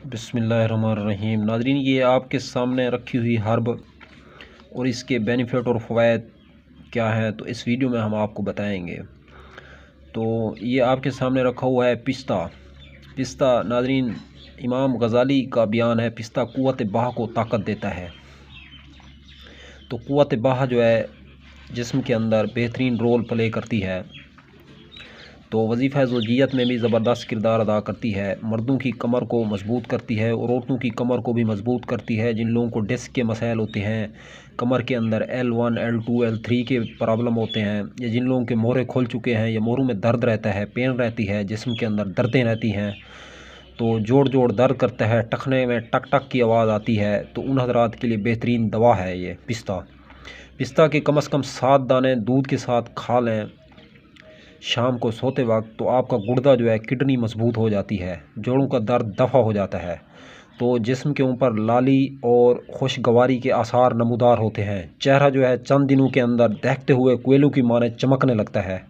बिस्मिल्लाहिर्रहमानिर्रहीम। नाज़रीन, ये आपके सामने रखी हुई हर्ब और इसके बेनिफिट और फ़वाइद क्या हैं, तो इस वीडियो में हम आपको बताएंगे। तो ये आपके सामने रखा हुआ है पिस्ता। नाज़रीन, इमाम गज़ाली का बयान है, पिस्ता क़ुव्वत बाह को ताकत देता है। तो क़ुव्वत बाह जो है जिस्म के अंदर बेहतरीन रोल प्ले करती है, तो वजीफ़ा ज़ौजियत में भी ज़बरदस्त किरदार अदा करती है। मर्दों की कमर को मजबूत करती है और औरतों की कमर को भी मजबूत करती है। जिन लोगों को डिस्क के मसाइल होते हैं, कमर के अंदर L1 L2 L3 के प्रॉब्लम होते हैं, या जिन लोगों के मोहरे खुल चुके हैं या मोहरों में दर्द रहता है, पेन रहती है, जिस्म के अंदर दर्दें रहती हैं, तो जोड़ दर्द करता है, टखने में टक टक की आवाज़ आती है, तो उन हज़रात के लिए बेहतरीन दवा है ये पिस्ता के कम से कम 7 दाने दूध के साथ खा लें शाम को सोते वक्त, तो आपका गुर्दा जो है किडनी मजबूत हो जाती है, जोड़ों का दर्द दफ़ा हो जाता है, तो जिस्म के ऊपर लाली और खुशगवारी के आसार नमूदार होते हैं। चेहरा जो है चंद दिनों के अंदर दहकते हुए कोयलों की माने चमकने लगता है।